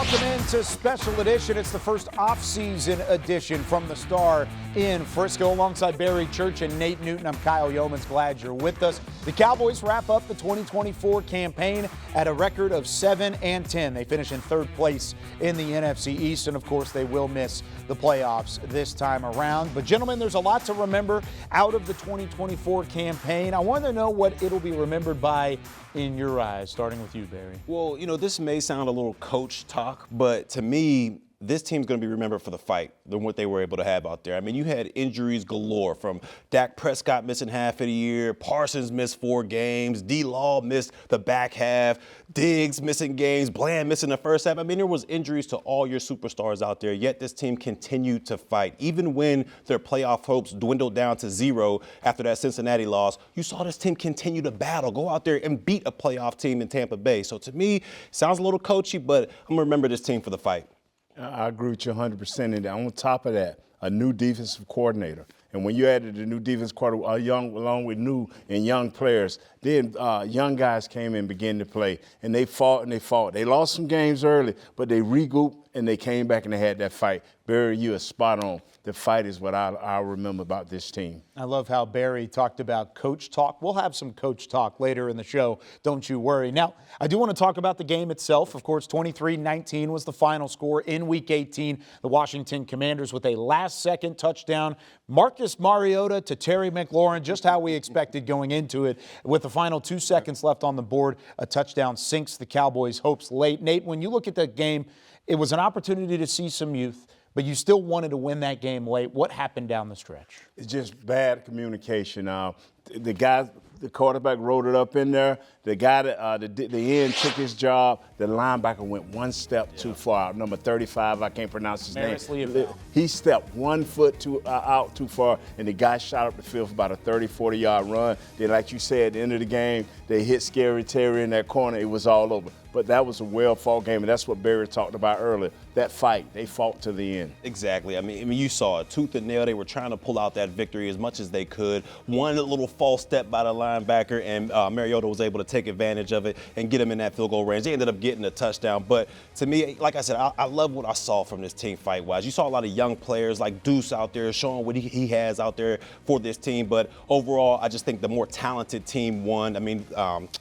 Welcome into Special Edition. It's the first off-season edition from the Star in Frisco. Alongside Barry Church and Nate Newton, I'm Kyle Youmans. Glad you're with us. The Cowboys wrap up the 2024 campaign at a record of 7-10. They finish in third place in the NFC East, and of course they will miss the playoffs this time around. But gentlemen, there's a lot to remember out of the 2024 campaign. I want to know what it'll be remembered by in your eyes, starting with you, Barry. Well, you know, this may sound a little coach talk, but to me, this team's going to be remembered for the fight than what they were able to have out there. I mean, you had injuries galore, from Dak Prescott missing half of the year, Parsons missed 4 games, D-Law missed the back half, Diggs missing games, Bland missing the first half. I mean, there was injuries to all your superstars out there, yet this team continued to fight. Even when their playoff hopes dwindled down to 0 after that Cincinnati loss, you saw this team continue to battle, go out there and beat a playoff team in Tampa Bay. So to me, it sounds a little coachy, but I'm going to remember this team for the fight. I agree with you 100%. And on top of that, a new defensive coordinator. And when you added a new defense coordinator, along with new and young players, then young guys came in and began to play. And they fought and they fought. They lost some games early, but they regrouped and they came back and they had that fight. Barry, you are spot on. The fight is what I remember about this team. I love how Barry talked about coach talk. We'll have some coach talk later in the show, don't you worry. Now, I do want to talk about the game itself. Of course, 23-19 was the final score in Week 18. The Washington Commanders with a last-second touchdown. Marcus Mariota to Terry McLaurin, just how we expected going into it. With the final 2 seconds left on the board, a touchdown sinks the Cowboys' hopes late. Nate, when you look at that game, it was an opportunity to see some youth, but you still wanted to win that game late. What happened down the stretch? It's just bad communication. The quarterback wrote it up in there. The guy, the end took his job. The linebacker went one step too far. Number 35, I can't pronounce his name. He stepped 1 foot out too far, and the guy shot up the field for about a 30, 40-yard run. Then, like you said, at the end of the game, they hit Scary Terry in that corner. It was all over. But that was a well-fought game, and that's what Barry talked about earlier. That fight, they fought to the end. Exactly. I mean, you saw it, tooth and nail. They were trying to pull out that victory as much as they could. One little false step by the linebacker, and Mariota was able to take advantage of it and get him in that field goal range. They ended up getting a touchdown. But to me, like I said, I love what I saw from this team fight-wise. You saw a lot of young players like Deuce out there showing what he has out there for this team. But overall, I just think the more talented team won. I mean,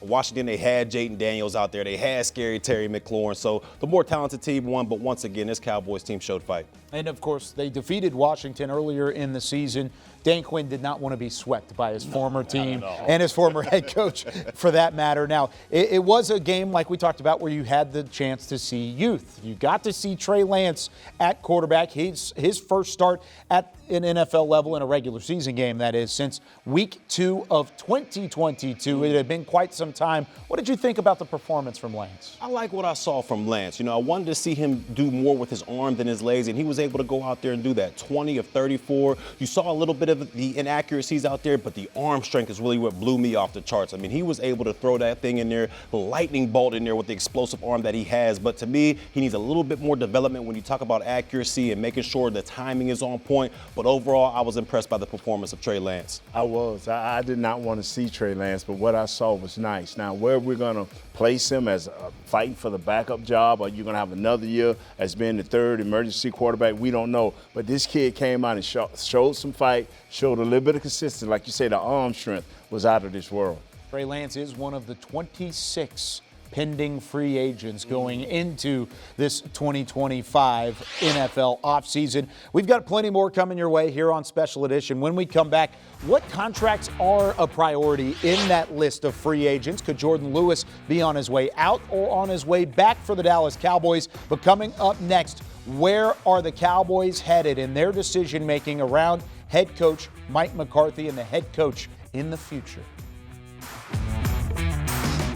Washington, they had Jaden Daniels out there. They had Scary Terry McLaurin. So the more talented team won. But once again, this Cowboys team showed fight. And, of course, they defeated Washington earlier in the season. Dan Quinn did not want to be swept by his former team and his former head coach, for that matter. Now, it was a game, like we talked about, where you had the chance to see youth. You got to see Trey Lance at quarterback. His first start at an NFL level in a regular season game, that is, since week 2 of 2022. It had been quite some time. What did you think about the performance from Lance? I like what I saw from Lance. You know, I wanted to see him do more with his arm than his legs, and he was able to go out there and do that. 20 of 34. You saw a little bit of the inaccuracies out there, but the arm strength is really what blew me off the charts. I mean, he was able to throw that thing in there, the lightning bolt in there with the explosive arm that he has. But to me, he needs a little bit more development when you talk about accuracy and making sure the timing is on point. But overall, I was impressed by the performance of Trey Lance. I did not want to see Trey Lance, but what I saw was nice. Now, where we're going to place him as fighting for the backup job, or you're going to have another year as being the third emergency quarterback, we don't know. But this kid came out and showed some fight, showed a little bit of consistency. Like you say, the arm strength was out of this world. Trey Lance is one of the 26 pending free agents going into this 2025 NFL offseason. We've got plenty more coming your way here on Special Edition. When we come back, what contracts are a priority in that list of free agents? Could Jordan Lewis be on his way out or on his way back for the Dallas Cowboys? But coming up next, where are the Cowboys headed in their decision-making around head coach Mike McCarthy and the head coach in the future?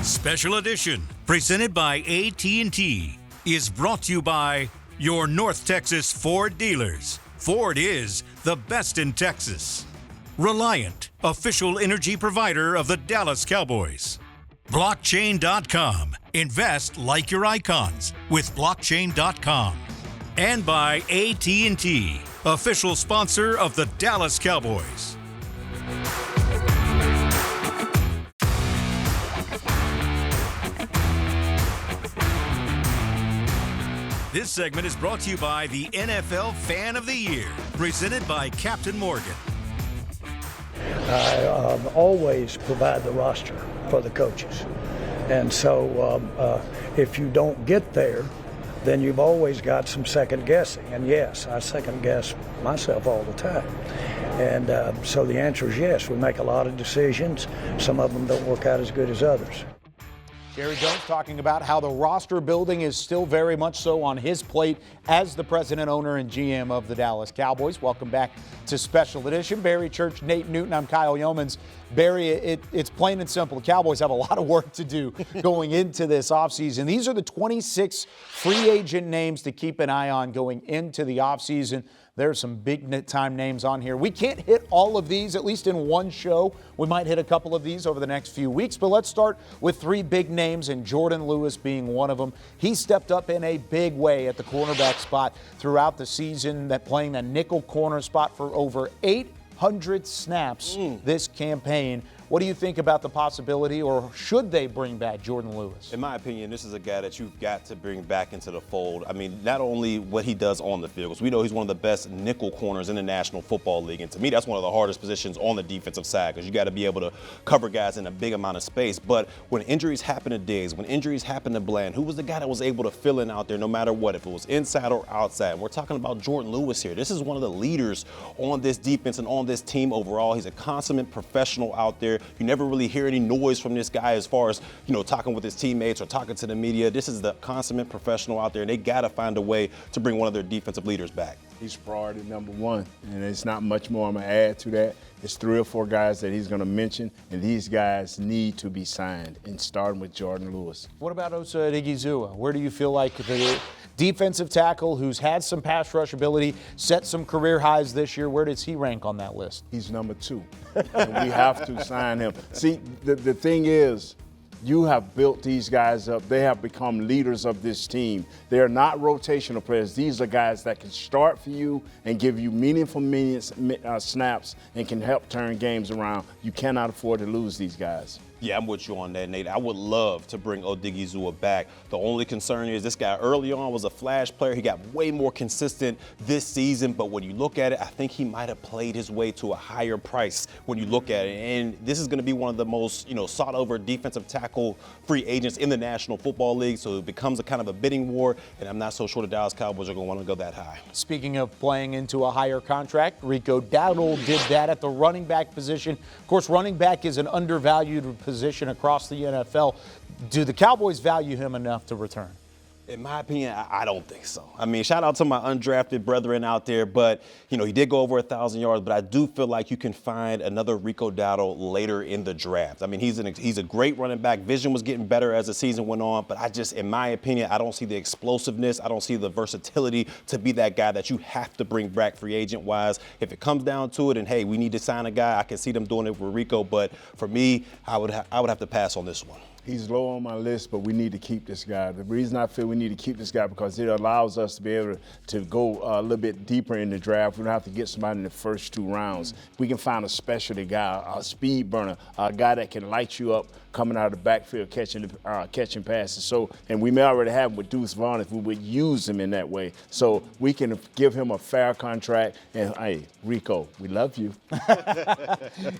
Special Edition, presented by AT&T, is brought to you by your North Texas Ford dealers. Ford is the best in Texas. Reliant, official energy provider of the Dallas Cowboys. Blockchain.com. Invest like your icons with Blockchain.com. And by AT&T, official sponsor of the Dallas Cowboys. This segment is brought to you by the NFL Fan of the Year, presented by Captain Morgan. I always provide the roster for the coaches. And so if you don't get there, then you've always got some second guessing. And yes, I second guess myself all the time. And so the answer is yes, we make a lot of decisions. Some of them don't work out as good as others. Jerry Jones talking about how the roster building is still very much so on his plate as the president, owner, and GM of the Dallas Cowboys. Welcome back to Special Edition. Barry Church, Nate Newton, I'm Kyle Youmans. Barry, it's plain and simple. The Cowboys have a lot of work to do going into this offseason. These are the 26 free agent names to keep an eye on going into the offseason. There's some big-time names on here. We can't hit all of these, at least in one show. We might hit a couple of these over the next few weeks, but let's start with three big names, and Jordan Lewis being one of them. He stepped up in a big way at the cornerback spot throughout the season, playing the nickel corner spot for over 800 snaps this campaign. What do you think about the possibility, or should they bring back Jordan Lewis? In my opinion, this is a guy that you've got to bring back into the fold. I mean, not only what he does on the field, because we know he's one of the best nickel corners in the National Football League. And to me, that's one of the hardest positions on the defensive side, because you got to be able to cover guys in a big amount of space. But when injuries happen to Diggs, when injuries happen to Bland, who was the guy that was able to fill in out there no matter what, if it was inside or outside? And we're talking about Jordan Lewis here. This is one of the leaders on this defense and on this team overall. He's a consummate professional out there. You never really hear any noise from this guy as far as, talking with his teammates or talking to the media. This is the consummate professional out there, and they got to find a way to bring one of their defensive leaders back. He's priority number one, and it's not much more I'm going to add to that. It's 3 or 4 guys that he's going to mention, and these guys need to be signed, and starting with Jordan Lewis. What about Osa Odighizuwa? Where do you feel like the defensive tackle who's had some pass rush ability, set some career highs this year, where does he rank on that list? He's number 2, and we have to sign him. See, the thing is, you have built these guys up. They have become leaders of this team. They are not rotational players. These are guys that can start for you and give you meaningful snaps and can help turn games around. You cannot afford to lose these guys. Yeah, I'm with you on that, Nate. I would love to bring Odighizuwa back. The only concern is this guy early on was a flash player. He got way more consistent this season, but when you look at it, I think he might have played his way to a higher price when you look at it. And this is going to be one of the most, sought-over defensive tackle free agents in the National Football League, so it becomes a kind of a bidding war, and I'm not so sure the Dallas Cowboys are going to want to go that high. Speaking of playing into a higher contract, Rico Dowdle did that at the running back position. Of course, running back is an undervalued position across the NFL. Do the Cowboys value him enough to return? In my opinion, I don't think so. I mean, shout out to my undrafted brethren out there, but, he did go over 1,000 yards, but I do feel like you can find another Rico Dowdle later in the draft. I mean, he's a great running back. Vision was getting better as the season went on, but in my opinion, I don't see the explosiveness. I don't see the versatility to be that guy that you have to bring back free agent-wise. If it comes down to it and, hey, we need to sign a guy, I can see them doing it with Rico, but for me, I would have to pass on this one. He's low on my list, but we need to keep this guy. The reason I feel we need to keep this guy because it allows us to be able to go a little bit deeper in the draft. We don't have to get somebody in the first 2 rounds. We can find a specialty guy, a speed burner, a guy that can light you up coming out of the backfield catching passes. So, and we may already have him with Deuce Vaughn if we would use him in that way. So we can give him a fair contract. And hey, Rico, we love you.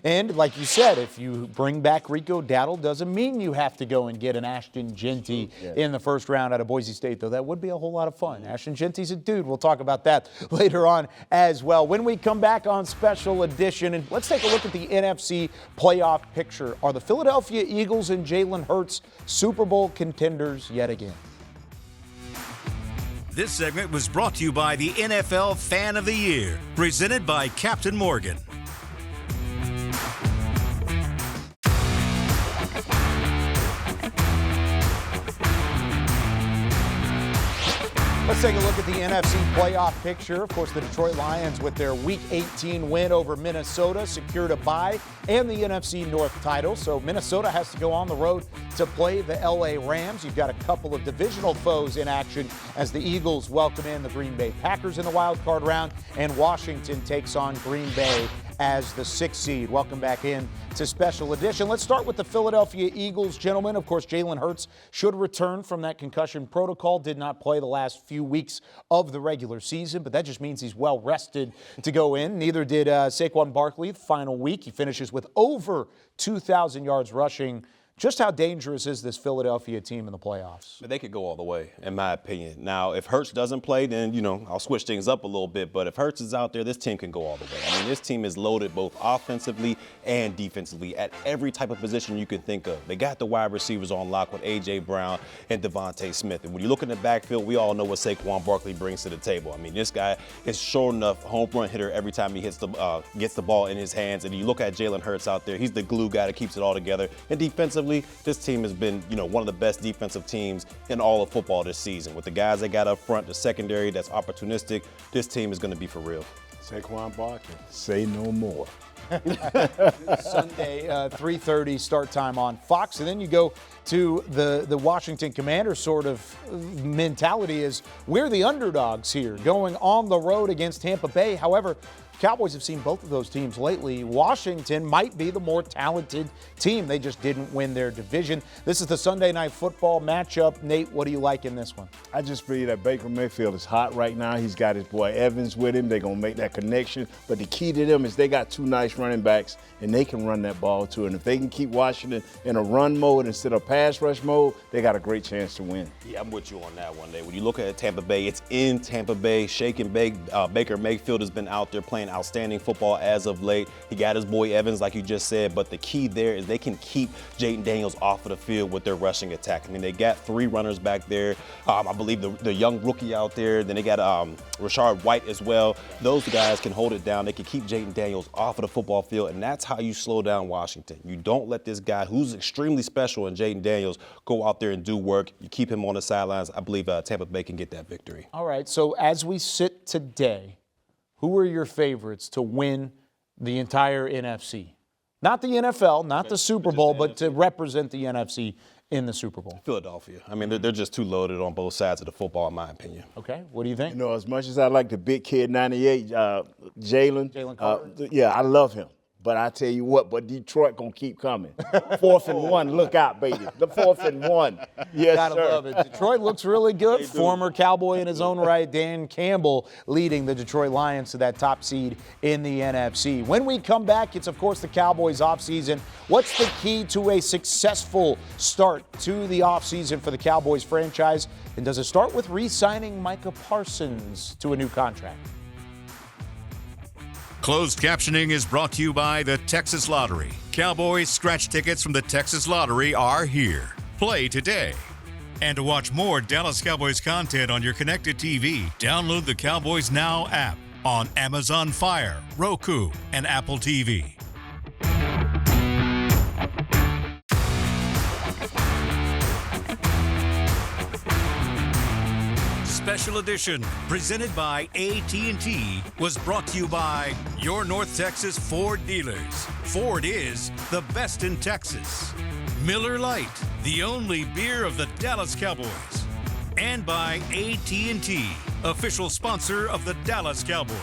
And like you said, if you bring back Rico Dowdle, doesn't mean you have to go and get an Ashton Jeanty in the first round out of Boise State, though. That would be a whole lot of fun. Ashton Jeanty's a dude. We'll talk about that later on as well. When we come back on Special Edition, and let's take a look at the NFC playoff picture. Are the Philadelphia Eagles and Jalen Hurts Super Bowl contenders yet again? This segment was brought to you by the NFL Fan of the Year, presented by Captain Morgan. Let's take a look at the NFC playoff picture. Of course, the Detroit Lions, with their Week 18 win over Minnesota, secured a bye and the NFC North title. So Minnesota has to go on the road to play the LA Rams. You've got a couple of divisional foes in action as the Eagles welcome in the Green Bay Packers in the wild card round, and Washington takes on Green Bay as the 6th seed. Welcome back in to Special Edition. Let's start with the Philadelphia Eagles, gentlemen. Of course, Jalen Hurts should return from that concussion protocol. Did not play the last few weeks of the regular season, but that just means he's well rested to go in. Neither did Saquon Barkley the final week. He finishes with over 2,000 yards rushing. Just how dangerous is this Philadelphia team in the playoffs? They could go all the way, in my opinion. Now, if Hurts doesn't play, then, I'll switch things up a little bit. But if Hurts is out there, this team can go all the way. I mean, this team is loaded both offensively and defensively at every type of position you can think of. They got the wide receivers on lock with A.J. Brown and Devontae Smith. And when you look in the backfield, we all know what Saquon Barkley brings to the table. I mean, this guy is sure enough home run hitter every time he gets the ball in his hands. And you look at Jalen Hurts out there, he's the glue guy that keeps it all together. And defensively, this team has been, one of the best defensive teams in all of football this season. With the guys they got up front, the secondary that's opportunistic, this team is going to be for real. Saquon Barkley, say no more. Sunday, 3:30 start time on Fox. And then you go to the Washington Commanders sort of mentality is we're the underdogs here, going on the road against Tampa Bay. However, Cowboys have seen both of those teams lately. Washington might be the more talented team. They just didn't win their division. This is the Sunday Night Football matchup. Nate, what do you like in this one? I just believe that Baker Mayfield is hot right now. He's got his boy Evans with him. They're going to make that connection. But the key to them is they got two nice running backs, and they can run that ball too. And if they can keep Washington in a run mode instead of pass rush mode, they got a great chance to win. Yeah, I'm with you on that one, Nate. When you look at Tampa Bay, it's in Tampa Bay. Shake and bake. Baker Mayfield has been out there playing outstanding football as of late. He got his boy Evans, like you just said, but the key there is they can keep Jaden Daniels off of the field with their rushing attack. I mean, they got three runners back there. I believe the young rookie out there. Then they got Rashard White as well. Those guys can hold it down. They can keep Jaden Daniels off of the football field, and that's how you slow down Washington. You don't let this guy, who's extremely special in Jaden Daniels, go out there and do work. You keep him on the sidelines. I believe Tampa Bay can get that victory. All right, so as we sit today, who are your favorites to win the entire NFC? Not the NFL, not the Super Bowl, but to represent the NFC in the Super Bowl. Philadelphia. I mean, they're just too loaded on both sides of the football, in my opinion. Okay, what do you think? As much as I like the big kid 98, Jalen Carter. Yeah, I love him. But I tell you what, Detroit going to keep coming. 4th and 1, look out, baby. The 4th and 1. Yes, Gotta sir. love it. Detroit looks really good. Former Cowboy in his own right, Dan Campbell, leading the Detroit Lions to that top seed in the NFC. When we come back, it's, of course, the Cowboys offseason. What's the key to a successful start to the offseason for the Cowboys franchise? And does it start with re-signing Micah Parsons to a new contract? Closed captioning is brought to you by the Texas Lottery. Cowboys scratch tickets from the Texas Lottery are here. Play today. And to watch more Dallas Cowboys content on your connected TV, download the Cowboys Now app on Amazon Fire, Roku, and Apple TV. Special edition presented by AT&T was brought to you by your North Texas Ford dealers. Ford is the best in Texas. Miller Lite, the only beer of the Dallas Cowboys. And by AT&T, official sponsor of the Dallas Cowboys.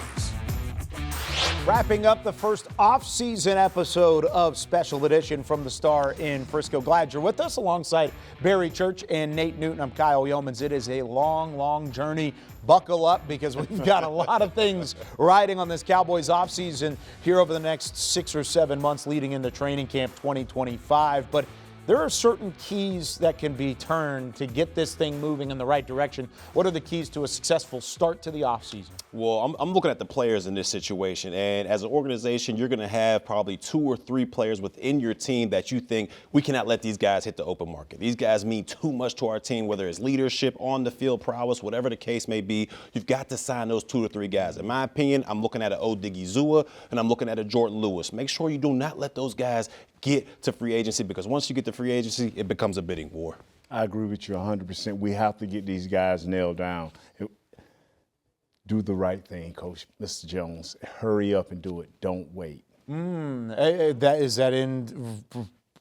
Wrapping up the first off-season episode of Special Edition from the Star in Frisco. Glad you're with us alongside Barry Church and Nate Newton. I'm Kyle Youmans. It is a long, long journey. Buckle up because we've got a lot of things riding on this Cowboys offseason here over the next 6 or 7 months leading into training camp 2025. But there are certain keys that can be turned to get this thing moving in the right direction. What are the keys to a successful start to the offseason? Well, I'm looking at the players in this situation, and as an organization, you're going to have probably 2 or 3 players within your team that you think we cannot let these guys hit the open market. These guys mean too much to our team, whether it's leadership, on the field prowess, whatever the case may be. You've got to sign those 2 to 3 guys. In my opinion, I'm looking at an Odigizua, and I'm looking at a Jordan Lewis. Make sure you do not let those guys get to free agency, because once you get to free agency, it becomes a bidding war. I agree with you 100%. We have to get these guys nailed down. Do the right thing, Coach Mr. Jones. Hurry up and do it. Don't wait. Is that in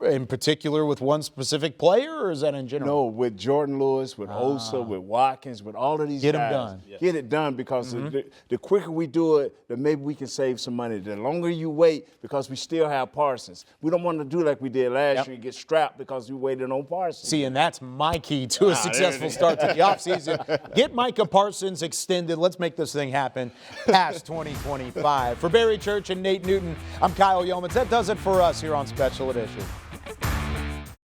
in particular with one specific player, or is that in general? No, with Jordan Lewis, with Osa, with Watkins, with all of these Get 'em guys. done. Get it done because the quicker we do it, the maybe we can save some money. The longer you wait, because we still have Parsons. We don't want to do like we did last year, get strapped because we waited on Parsons. See, and that's my key to a successful start to the offseason. Get Micah Parsons extended. Let's make this thing happen past 2025. For Barry Church and Nate Newton, I'm Kyle Youmans. That does it for us here on Special Edition.